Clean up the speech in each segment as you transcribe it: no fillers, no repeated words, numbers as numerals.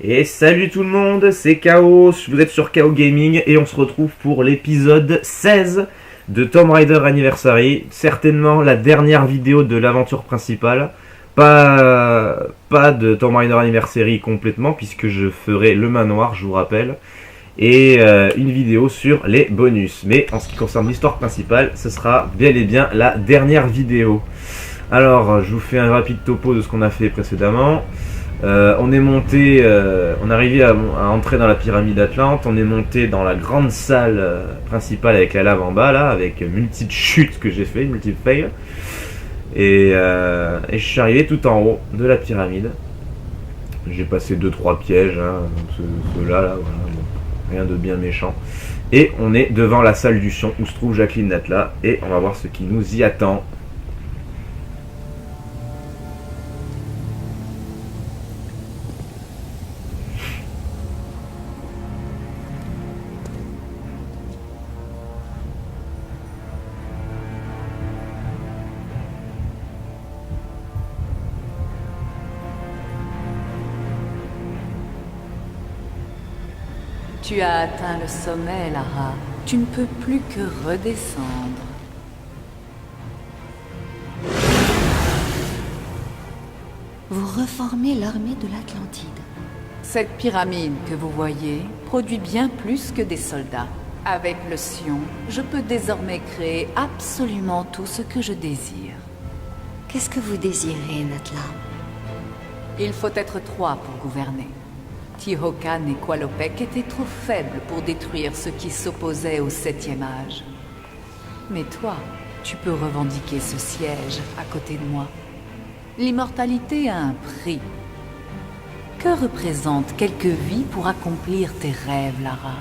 Et salut tout le monde, c'est Chaos, vous êtes sur Chaos Gaming et on se retrouve pour l'épisode 16 de Tomb Raider Anniversary. Certainement la dernière vidéo de l'aventure principale. Pas de Tomb Raider Anniversary complètement puisque je ferai le manoir, je vous rappelle. Et une vidéo sur les bonus. Mais en ce qui concerne l'histoire principale, ce sera bel et bien la dernière vidéo. Alors, je vous fais un rapide topo de ce qu'on a fait précédemment. On est monté, on est arrivé à entrer dans la pyramide Atlante. On est monté dans la grande salle principale avec la lave en bas là, avec multiples chutes que j'ai fait, multiples fails. Et je suis arrivé tout en haut de la pyramide. J'ai passé 2-3 pièges, hein, ceux-là, là, voilà, bon, rien de bien méchant. Et on est devant la salle du son où se trouve Jacqueline Natla et on va voir ce qui nous y attend. Tu as atteint le sommet, Lara. Tu ne peux plus que redescendre. Vous reformez l'armée de l'Atlantide. Cette pyramide que vous voyez produit bien plus que des soldats. Avec le Sion, je peux désormais créer absolument tout ce que je désire. Qu'est-ce que vous désirez, Natla? Il faut être 3 pour gouverner. Tihocan et Qualopec étaient trop faibles pour détruire ceux qui s'opposaient au 7e âge. Mais toi, tu peux revendiquer ce siège à côté de moi. L'immortalité a un prix. Que représentent quelques vies pour accomplir tes rêves, Lara?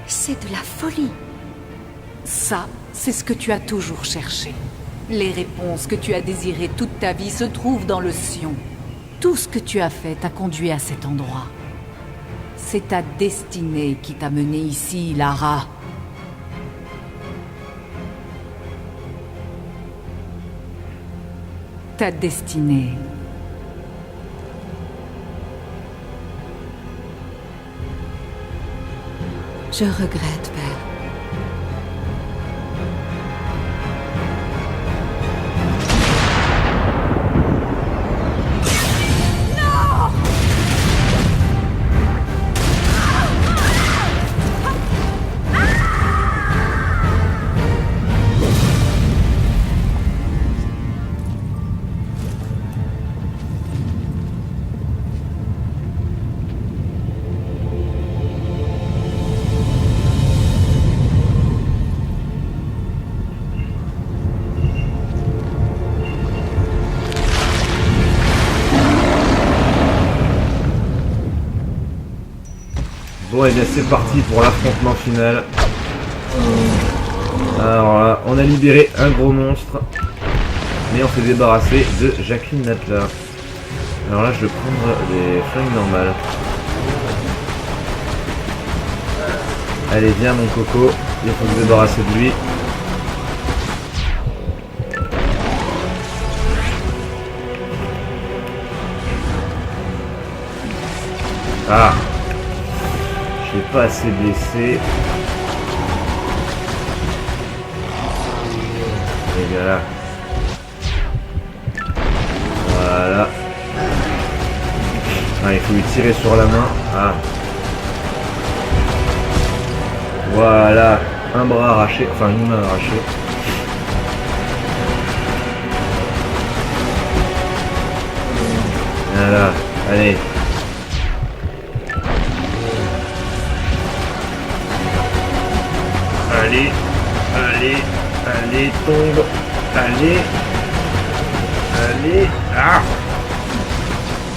C'est de la folie. Ça, c'est ce que tu as toujours cherché. Les réponses que tu as désirées toute ta vie se trouvent dans le Sion. Tout ce que tu as fait t'a conduit à cet endroit. C'est ta destinée qui t'a mené ici, Lara. Ta destinée. Je regrette, Père. Bon et bien c'est parti pour l'affrontement final. Alors là, on a libéré un gros monstre. Mais on s'est débarrassé de Jacqueline Natla. Alors là je vais prendre des flingues normales. Allez viens mon coco, il faut se débarrasser de lui. Ah, je suis pas assez blessé. Et bien là. Voilà. Ah, il faut lui tirer sur la main. Ah. Voilà. Un bras arraché. Enfin, une main arrachée. Voilà. Allez. Allez, allez, allez, tombe, allez, allez, ah,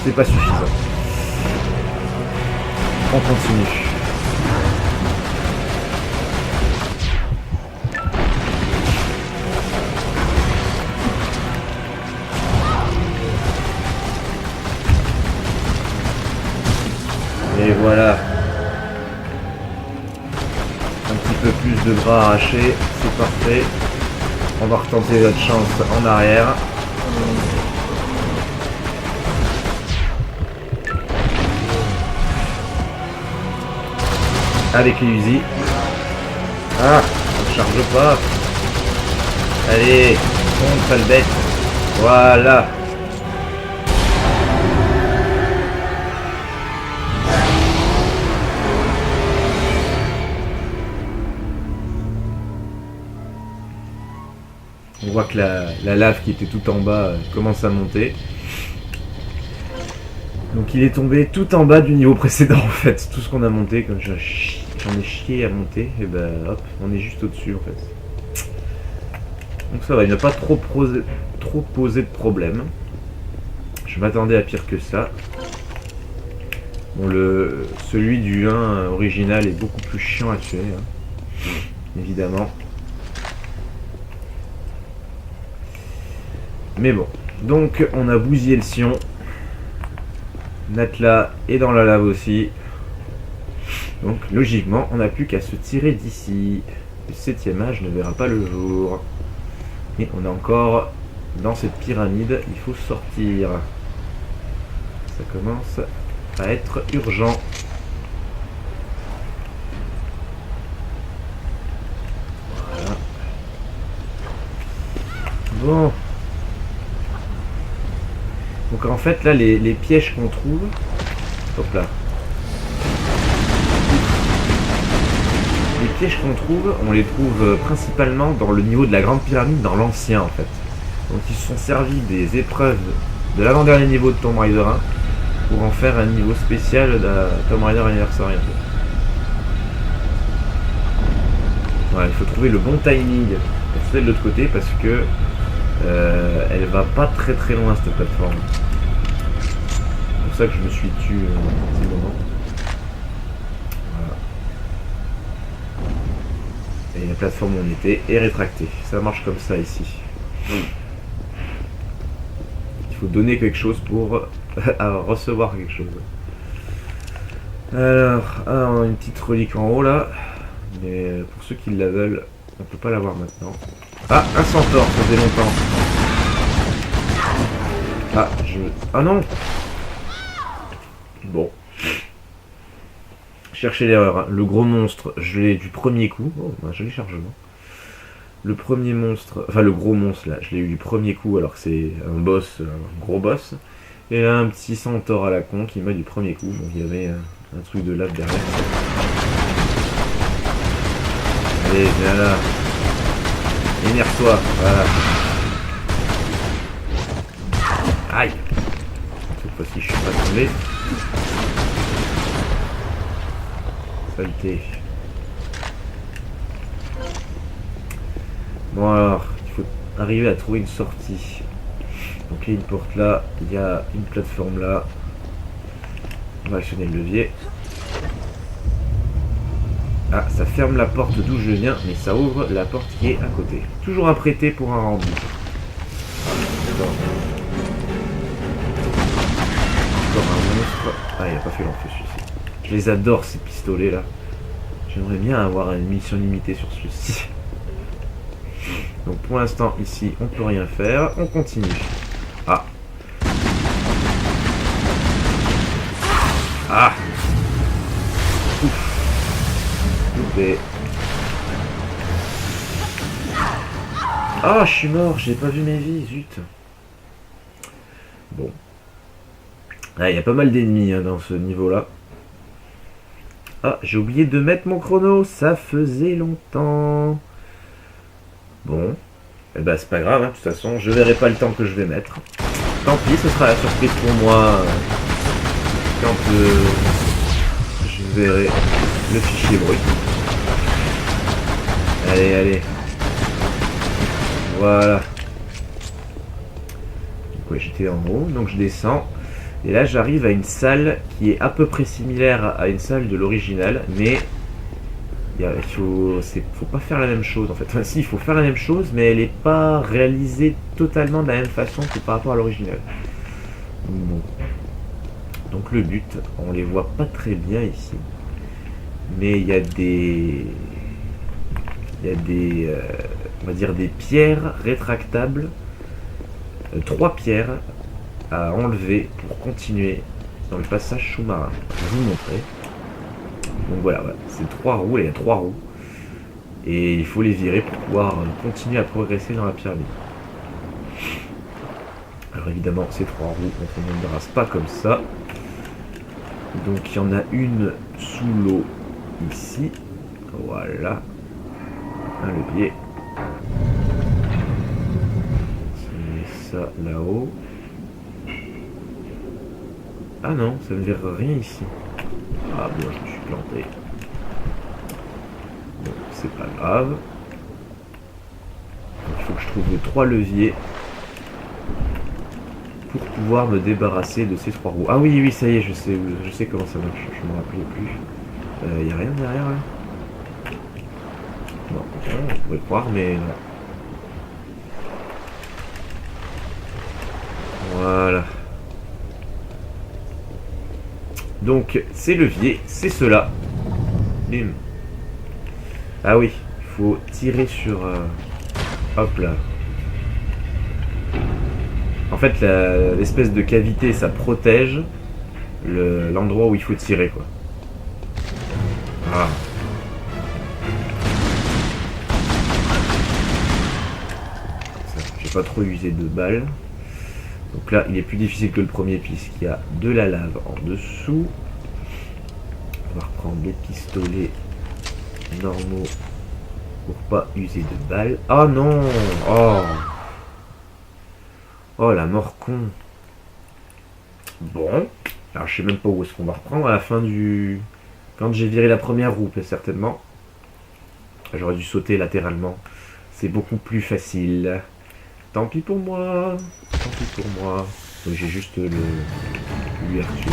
c'est pas suffisant. On continue. Et voilà. Un petit peu plus de bras arrachés, c'est parfait. On va retenter notre chance en arrière. avec les Uzi. Ah, on ne charge pas. Allez, fonce, sale bête. Voilà. On voit que la lave qui était tout en bas commence à monter. Donc il est tombé tout en bas du niveau précédent en fait. Tout ce qu'on a monté, comme j'en ai chié à monter, et ben hop, on est juste au-dessus en fait. Donc ça va, il n'a pas trop posé de problème. Je m'attendais à pire que ça. Bon, celui du 1 original est beaucoup plus chiant à tuer, hein, évidemment. Mais bon, donc on a bousillé le Sion. Natla est dans la lave aussi. Donc logiquement, on n'a plus qu'à se tirer d'ici. Le 7e âge ne verra pas le jour. Et on est encore dans cette pyramide, il faut sortir. Ça commence à être urgent. Voilà. Bon. Donc en fait là les pièges qu'on trouve. Hop là. Les pièges qu'on trouve, on les trouve principalement dans le niveau de la grande pyramide, dans l'ancien en fait. Donc ils se sont servis des épreuves de l'avant-dernier niveau de Tomb Raider 1 pour en faire un niveau spécial de Tomb Raider Anniversary. Voilà, il faut trouver le bon timing pour sauter de l'autre côté parce que elle va pas très très loin cette plateforme. C'est pour ça que je me suis tué à ce moment. Voilà. Et la plateforme où on était est rétractée. Ça marche comme ça ici. Il faut donner quelque chose pour recevoir quelque chose. Alors, on a une petite relique en haut là. Mais pour ceux qui la veulent, on peut pas l'avoir maintenant. Ah, un centaure, ça faisait longtemps. Ah non. Bon. Cherchez l'erreur. Hein. Le gros monstre, je l'ai du premier coup. Oh, ben, je l'ai chargement. Le premier monstre, enfin le gros monstre là, je l'ai eu du premier coup alors que c'est un boss, un gros boss. Et là, un petit centaure à la con qui m'a du premier coup. Donc il y avait un truc de lave derrière. Allez, viens là. Énerve-toi, voilà. Aïe. Cette fois-ci, je suis pas tombé. Saleté. Bon alors, il faut arriver à trouver une sortie. Donc il y a une porte là, il y a une plateforme là. On va actionner le levier. Ah, ça ferme la porte d'où je viens, mais ça ouvre la porte qui est à côté. Toujours un prêté pour un rendu. Encore un monstre. Ah, il n'a pas fait l'enfeu celui-ci. Je les adore ces pistolets là. J'aimerais bien avoir une mission limitée sur celui-ci. Donc pour l'instant ici on peut rien faire. On continue. Ah. Ah. Ouf. Ah, je suis mort, j'ai pas vu mes vies, zut. Bon. Ah, il y a pas mal d'ennemis hein, dans ce niveau-là. Ah, j'ai oublié de mettre mon chrono, ça faisait longtemps. Bon. Eh ben, c'est pas grave, hein. De toute façon, je verrai pas le temps que je vais mettre. Tant pis, ce sera la surprise pour moi quand je verrai le fichier brut. Allez, allez. Voilà. Donc ouais, j'étais en haut, donc je descends. Et là, j'arrive à une salle qui est à peu près similaire à une salle de l'original, mais il faut pas faire la même chose en fait. Enfin, si, il faut faire la même chose, mais elle n'est pas réalisée totalement de la même façon que par rapport à l'original. Bon. Donc le but, on les voit pas très bien ici, mais il y a des on va dire des pierres rétractables, 3 pierres à enlever pour continuer dans le passage sous-marin. Je vais vous montrer. Donc voilà, c'est 3 roues, il y a 3 roues. Et il faut les virer pour pouvoir continuer à progresser dans la pyramide. Alors évidemment, ces 3 roues, on ne les débarrasse pas comme ça. Donc il y en a une sous l'eau ici. Voilà. Un levier. Ça là-haut. Ah non, ça ne vire rien ici. Ah bon, je me suis planté. Bon, c'est pas grave. Il faut que je trouve 3 leviers pour pouvoir me débarrasser de ces 3 roues. Ah oui, oui, ça y est, je sais comment ça marche. Je me rappelais plus. Il n'y a rien derrière là. Non, on pourrait croire, mais non. Voilà. Donc, ces leviers, c'est cela. Bim. Ah oui, il faut tirer sur... hop là. En fait, l'espèce de cavité, ça protège l'endroit où il faut tirer, quoi. Ah. J'ai pas trop usé de balles. Donc là, il est plus difficile que le premier puisqu'il y a de la lave en dessous. On va reprendre les pistolets normaux pour pas user de balles. Oh non! Oh! Oh la mort con! Bon. Alors je sais même pas où est-ce qu'on va reprendre à la fin du... Quand j'ai viré la première roue, certainement. J'aurais dû sauter latéralement. C'est beaucoup plus facile. Tant pis pour moi. Tant pis pour moi. Donc j'ai juste l'ouverture.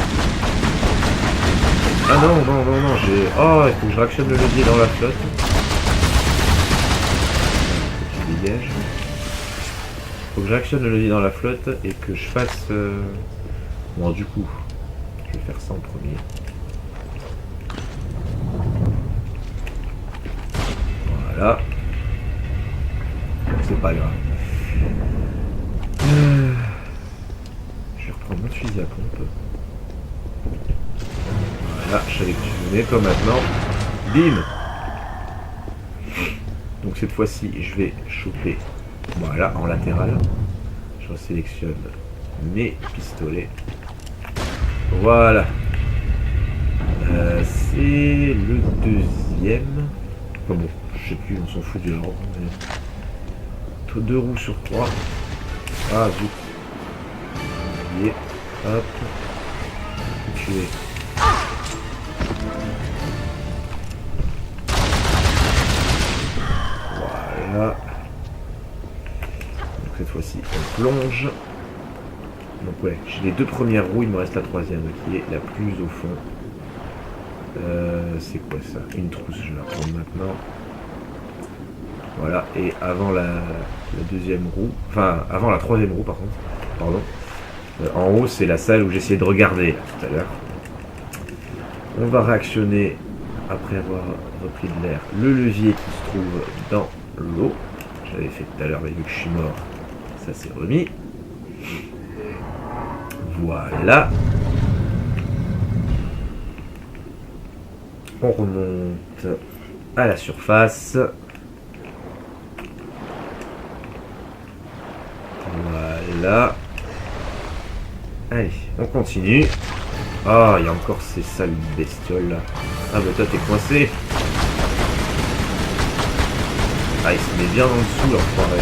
Ah non, non, non, non, j'ai... Oh, il faut que je réactionne le levier dans la flotte. Faut qu'il dégage. Faut que je réactionne le levier dans la flotte et que je fasse... Bon, du coup, je vais faire ça en premier. Voilà. C'est pas grave. Je vais reprendre mon fusil à pompe. Voilà, je savais que tu venais, comme maintenant. Bim! Donc cette fois-ci, je vais choper, voilà, en latéral. Je sélectionne mes pistolets. Voilà. C'est le deuxième. Enfin bon, je sais plus, on s'en fout du ordre. 2 roues sur 3. Ah zut. Et hop. Tuer. Voilà. Donc cette fois-ci on plonge. Donc ouais, j'ai les 2 premières roues, il me reste la troisième qui est la plus au fond. C'est quoi ça? Une trousse, je vais la prendre maintenant. Voilà, et avant la deuxième roue, enfin avant la troisième roue par contre, pardon, en haut c'est la salle où j'essayais de regarder là, tout à l'heure. On va réactionner, après avoir repris de l'air, le levier qui se trouve dans l'eau. J'avais fait tout à l'heure, mais vu que je suis mort, ça s'est remis. Voilà. On remonte à la surface. Voilà. Allez, on continue. Ah, il y a encore ces sales bestioles là. Ah bah toi t'es coincé. Ah, il se met bien en dessous l'enfoiré.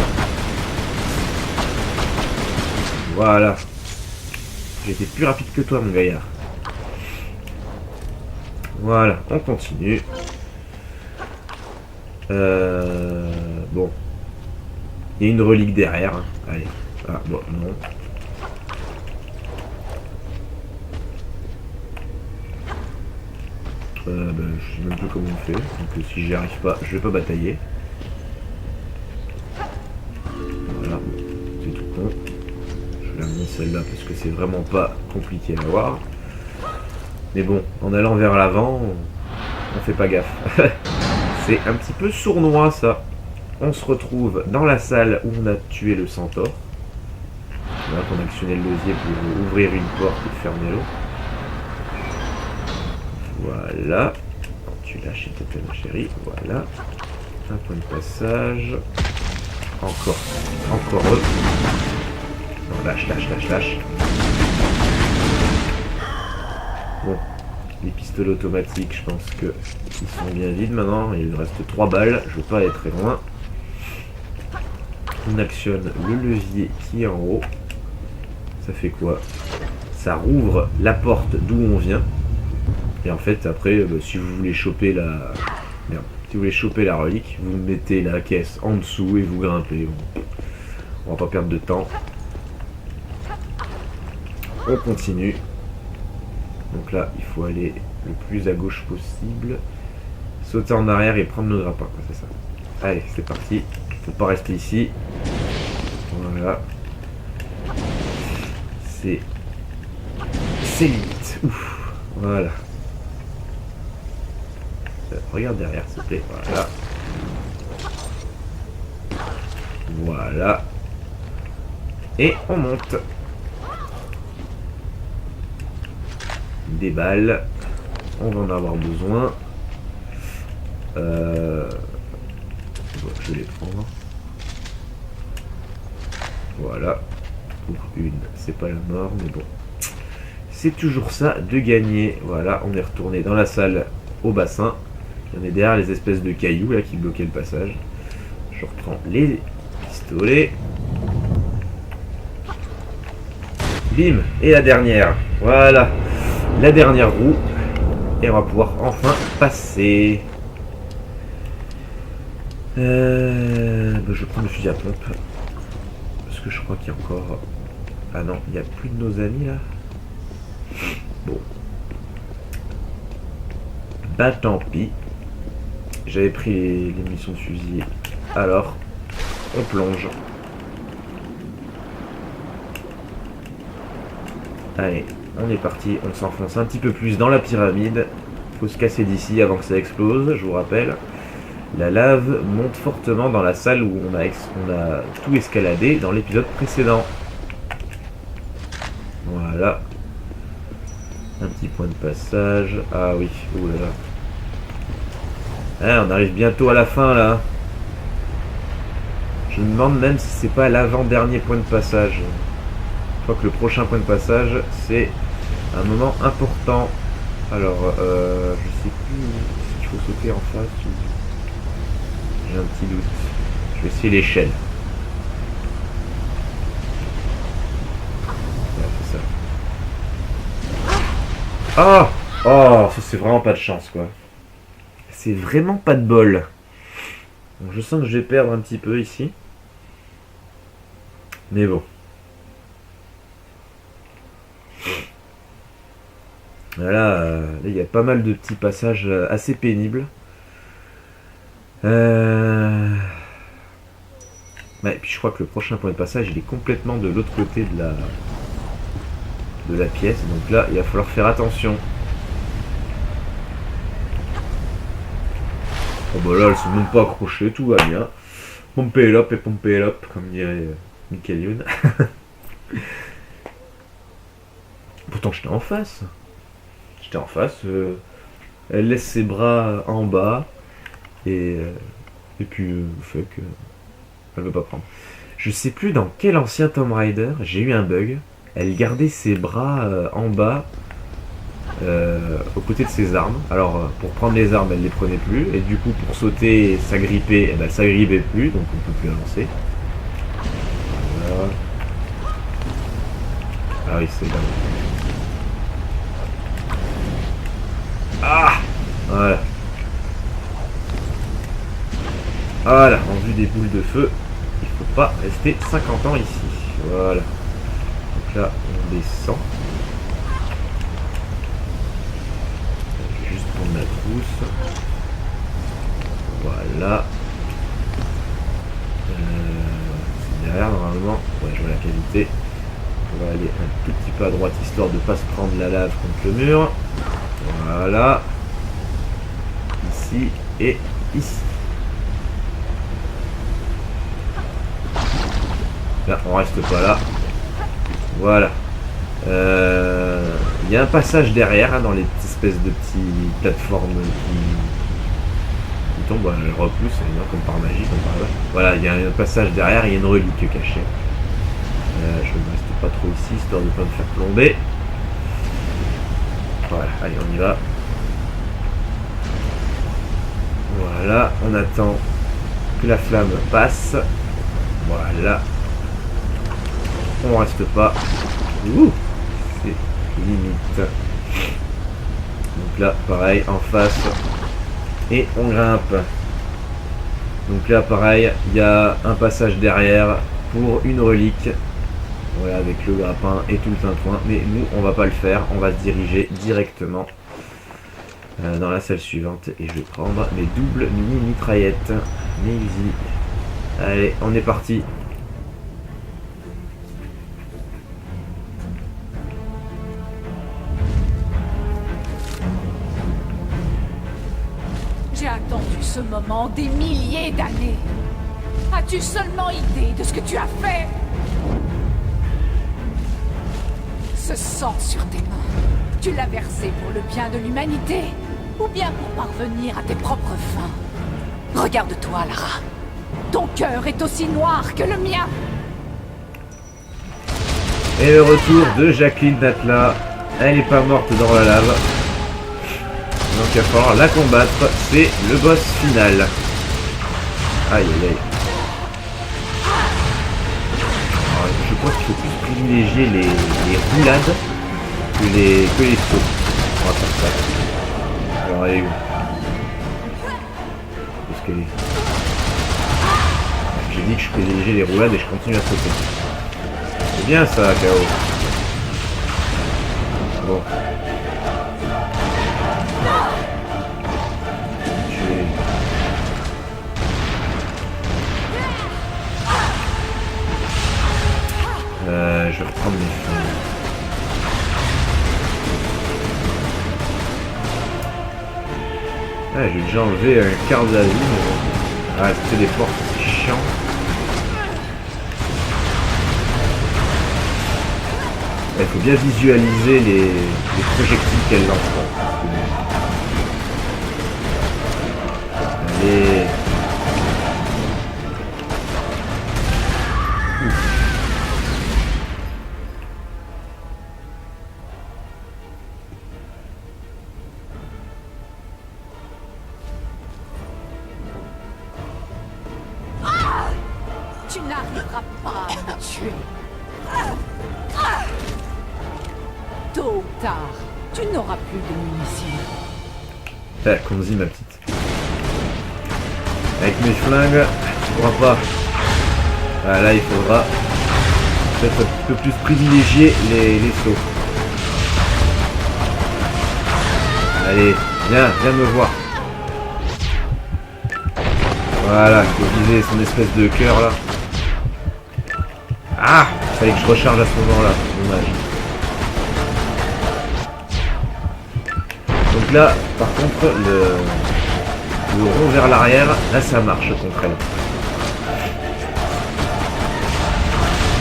Voilà. J'étais plus rapide que toi mon gaillard. Voilà, on continue. Bon. Il y a une relique derrière. Hein. Allez. Ah, bon, non. Je sais même plus comment on fait. Donc si j'y arrive pas, je vais pas batailler. Voilà. C'est tout con. Je vais la mettre celle-là parce que c'est vraiment pas compliqué à voir. Mais bon, en allant vers l'avant, on fait pas gaffe. C'est un petit peu sournois ça. On se retrouve dans la salle où on a tué le centaure. Là, on a actionné le levier pour ouvrir une porte et fermer l'autre. Voilà. On tu lâches, s'il te plaît, ma chérie. Voilà. Un point de passage. Encore. Encore eux. Non, lâche. Bon. Les pistolets automatiques, je pense que ils sont bien vides maintenant. Il me reste 3 balles. Je veux pas aller très loin. On actionne le levier qui est en haut. Ça fait quoi? Ça rouvre la porte d'où on vient. Et en fait, après, si vous voulez choper la... Merde. Si vous voulez choper la relique, vous mettez la caisse en dessous et vous grimpez. Bon. On va pas perdre de temps. On continue. Donc là, il faut aller le plus à gauche possible. Sauter en arrière et prendre nos grappins. C'est ça. Allez, c'est parti. Faut pas rester ici. Voilà. C'est limite. Ouf. Voilà. Regarde derrière, s'il te plaît. Voilà. Voilà. Et on monte. Des balles. On va en avoir besoin. Je vais les prendre. Voilà. Pour une, c'est pas la mort, mais bon. C'est toujours ça de gagner. Voilà, on est retourné dans la salle au bassin. Il y en a derrière les espèces de cailloux là qui bloquaient le passage. Je reprends les pistolets. Bim. Et la dernière. Voilà. La dernière roue. Et on va pouvoir enfin passer. Je prends le fusil à pompe. Parce que je crois qu'il y a encore... Ah non, il n'y a plus de nos amis là. Bon. Bah tant pis. J'avais pris les munitions de fusil. Alors, on plonge. Allez, on est parti. On s'enfonce un petit peu plus dans la pyramide. Faut se casser d'ici avant que ça explose, je vous rappelle. La lave monte fortement dans la salle où on a tout escaladé dans l'épisode précédent. Voilà. Un petit point de passage. Ah oui, oulala. Ah, on arrive bientôt à la fin là. Je me demande même si c'est pas l'avant-dernier point de passage. Je crois que le prochain point de passage, c'est un moment important. Alors, je sais plus s'il faut sauter en face. J'ai un petit doute. Je vais essayer l'échelle. Ouais, c'est ça. Ah! Oh, ça c'est vraiment pas de chance quoi. C'est vraiment pas de bol. Donc, je sens que je vais perdre un petit peu ici. Mais bon. Voilà, là il y a pas mal de petits passages assez pénibles. Ouais, et puis je crois que le prochain point de passage il est complètement de l'autre côté de la pièce. Donc là il va falloir faire attention. Oh bah là elles sont même pas accrochées, tout va bien. Pompez l'op et pompez l'op, comme dirait Michael Youn. Pourtant j'étais en face. J'étais en face. Elle laisse ses bras en bas. Et puis fuck. Elle veut pas prendre. Je sais plus dans quel ancien Tomb Raider j'ai eu un bug. Elle gardait ses bras en bas. Aux côtés de ses armes. Alors pour prendre les armes elle les prenait plus. Et du coup pour sauter et s'agripper, eh ben, elle s'agrippait plus. Donc on peut plus avancer. Voilà. Ah oui c'est là. Ah voilà. Voilà, en vue des boules de feu, il faut pas rester 50 ans ici. Voilà. Donc là, on descend. Je vais juste prendre ma trousse. Voilà. C'est derrière normalement. Ouais, je vois la qualité. On va aller un tout petit peu à droite histoire de ne pas se prendre la lave contre le mur. Voilà. Ici et ici. Là, on reste pas là. Voilà. Il y a un passage derrière, hein, dans les espèces de petites plateformes tombe, voilà, je repousse, évidemment, comme par magie, comme par là. Voilà, il y a un passage derrière, il y a une relique cachée. Je ne reste pas trop ici, histoire de ne pas me faire plomber. Voilà, allez, on y va. Voilà, on attend que la flamme passe. Voilà. On reste pas. Ouh, c'est limite. Donc là, pareil, en face. Et on grimpe. Donc là, pareil, il y a un passage derrière pour une relique. Voilà, avec le grappin et tout le tintouin. Mais nous, on va pas le faire. On va se diriger directement dans la salle suivante. Et je vais prendre mes doubles mini-mitraillettes. Mais easy. Allez, on est parti. J'ai attendu ce moment des milliers d'années. As-tu seulement idée de ce que tu as fait? Ce sang sur tes mains, tu l'as versé pour le bien de l'humanité ou bien pour parvenir à tes propres fins? Regarde-toi, Lara. Ton cœur est aussi noir que le mien. Et le retour de Jacqueline Natla. Elle n'est pas morte dans la lave. Donc il va falloir la combattre. C'est le boss final. Aïe aïe aïe. Alors, je pense qu'il faut plus privilégier les roulades que les sauts. On va faire ça. Alors elle est où? Où est-ce qu'elle est? J'ai dit que je privilégiais les roulades et je continue à sauter. C'est bien ça, KO. Bon. Je vais reprendre mes flingues. Ah, j'ai déjà enlevé un quart de la vie. Ah, c'était des portes, c'est chiant. Il faut bien visualiser les projectiles qu'elle lance. Allez. Tu n'arriveras pas à me tuer. Tôt ou tard, tu n'auras plus de munitions. Conzi ma petite. Avec mes flingues, tu pourras pas. Ah, là il faudra peut-être un peu plus privilégier les sauts. Allez, viens me voir. Voilà, il faut viser son espèce de cœur là. Ah, il fallait que je recharge à ce moment-là, dommage. Donc là, par contre, le rond vers l'arrière, là ça marche contre elle.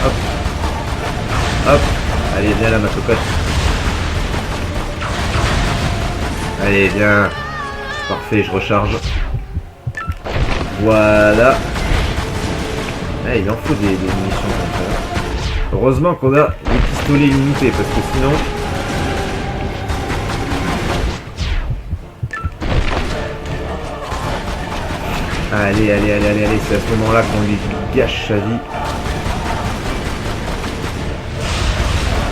Hop. Hop. Allez, viens là ma cocotte. Allez, viens. Parfait, je recharge. Voilà. Ah, il en faut des munitions comme ça. Heureusement qu'on a des pistolets limités, parce que sinon... Allez, c'est à ce moment-là qu'on lui gâche sa vie.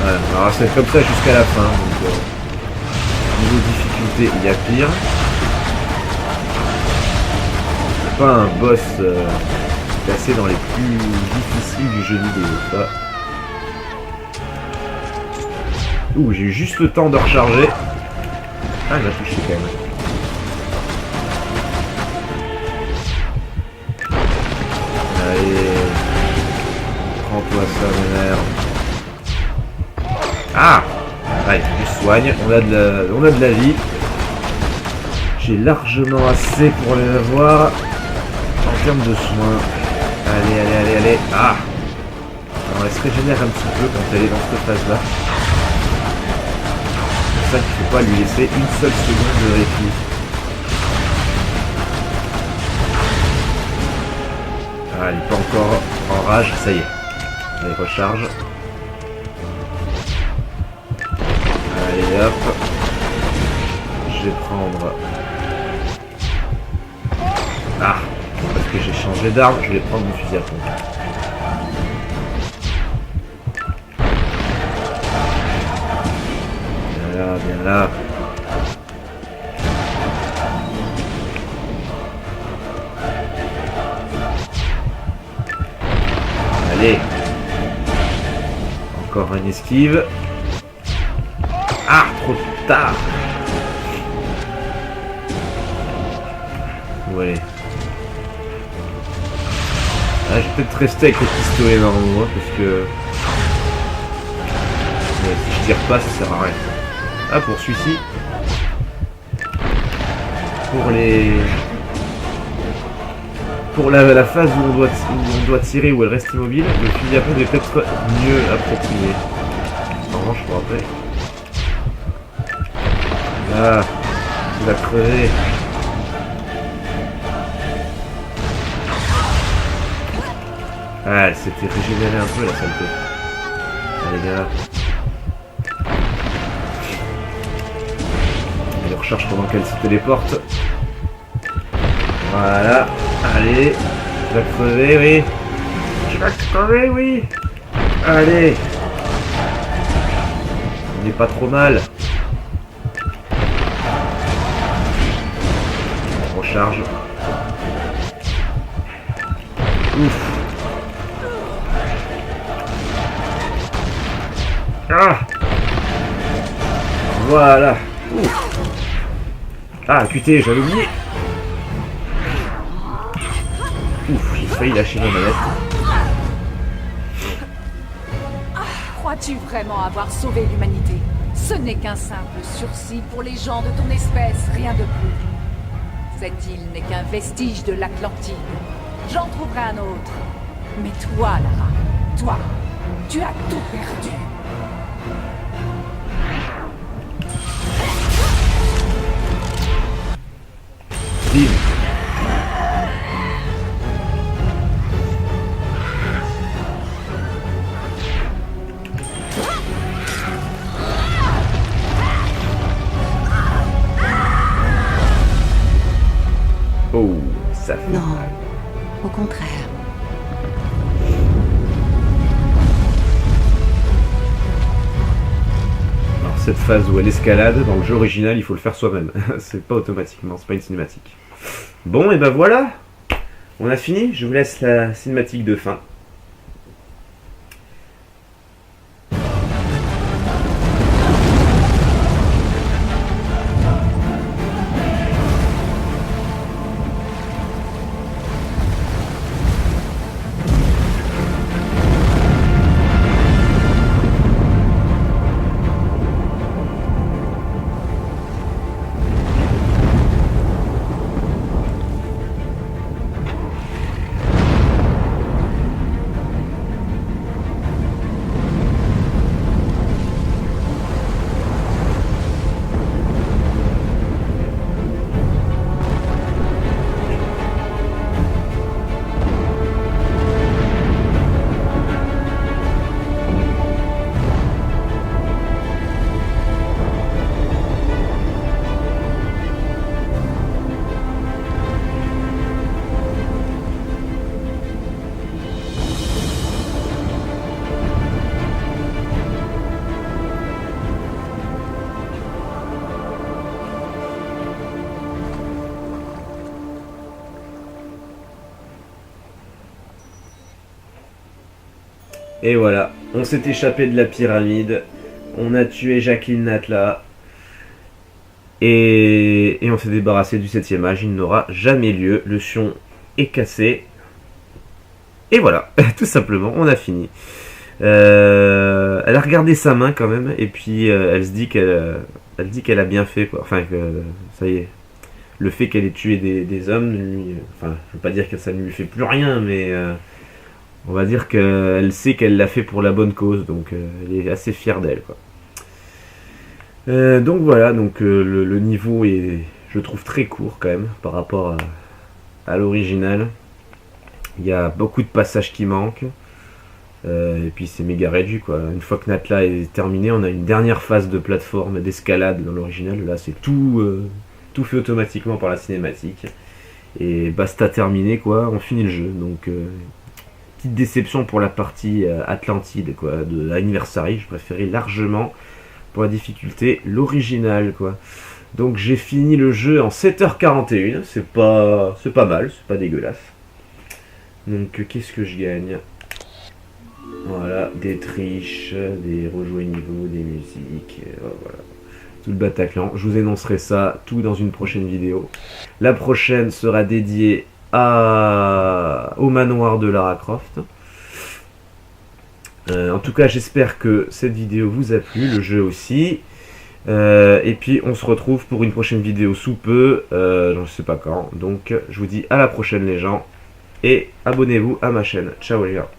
Voilà, alors c'est comme ça jusqu'à la fin. Donc, niveau difficulté, il y a pire. C'est pas un boss classé dans les plus difficiles du jeu vidéo. Ça. Ouh, j'ai eu juste le temps de recharger. Ah, il m'a touché quand même. Allez, prends-toi ça, ma mère. Ah, allez, je soigne. On a de la vie. J'ai largement assez pour les avoir en termes de soins. Allez. Ah, alors elle se régénère un petit peu quand elle est dans cette phase-là. C'est pour ça qu'il ne faut pas lui laisser une seule seconde de répit. Ah, elle est pas encore en rage, ça y est. Allez, recharge. Allez, hop. Je vais prendre... Ah, parce que j'ai changé d'arme, je vais prendre mon fusil à pompe. Voilà, bien là. Allez. Encore un esquive. Ah, trop tard. Ouais. Ah, je vais peut-être rester avec le pistolet normalement parce que... Ouais, si je tire pas, ça sert à rien. Ah, pour celui-ci. Pour les... Pour la phase où on doit tirer, où elle reste immobile, le fusil à pompe est peut-être mieux approprié. En revanche, pour après... Ah, il va crever. Ah, elle s'était régénérée un peu la saleté. Allez, viens là. Elle recharge pendant qu'elle se téléporte. Voilà. Allez. Tu vas crever, oui. Tu vas crever, oui. Allez. On n'est pas trop mal. On recharge. Ouf. Ah. Voilà. Ouf. Ah, QT, j'avais oublié. Ouf, j'ai failli lâcher ma manette. Crois-tu vraiment avoir sauvé l'humanité? Ce n'est qu'un simple sursis pour les gens de ton espèce, rien de plus. Cette île n'est qu'un vestige de l'Atlantide. J'en trouverai un autre. Mais toi, Lara, toi, tu as tout perdu. Bim. Oh, ça fait Non, mal. au contraire. Alors cette phase où elle escalade, dans le jeu original, il faut le faire soi-même. C'est pas automatiquement, c'est pas une cinématique. Bon, et ben voilà. On a fini, je vous laisse la cinématique de fin. Et voilà, on s'est échappé de la pyramide, on a tué Jacqueline Natla, et on s'est débarrassé du 7ème âge, il n'aura jamais lieu, le Sion est cassé, et voilà, tout simplement, on a fini. Elle a regardé sa main quand même, et puis elle se dit qu'elle a bien fait, quoi. Enfin, que ça y est, le fait qu'elle ait tué des hommes, enfin, je veux pas dire que ça ne lui fait plus rien, mais... on va dire qu'elle sait qu'elle l'a fait pour la bonne cause, donc elle est assez fière d'elle, quoi. Donc voilà, donc le niveau est, je trouve, très court quand même par rapport à l'original. Il y a beaucoup de passages qui manquent. Et puis c'est méga réduit quoi. Une fois que Natla est terminé, on a une dernière phase de plateforme, d'escalade dans l'original. Là c'est tout fait automatiquement par la cinématique. Et basta terminé quoi, on finit le jeu. Donc petite déception pour la partie Atlantide quoi, de Anniversary. Je préférais largement pour la difficulté l'original quoi. Donc j'ai fini le jeu en 7h41, c'est pas mal, c'est pas dégueulasse. Donc qu'est-ce que je gagne? Voilà, des triches, des rejoués niveau, des musiques, voilà. Tout le Bataclan. Je vous énoncerai ça tout dans une prochaine vidéo. La prochaine sera dédiée au manoir de Lara Croft. En tout cas, j'espère que cette vidéo vous a plu, le jeu aussi. Et puis on se retrouve pour une prochaine vidéo sous peu, je ne sais pas quand. Donc je vous dis à la prochaine les gens. Et abonnez-vous à ma chaîne. Ciao les gars.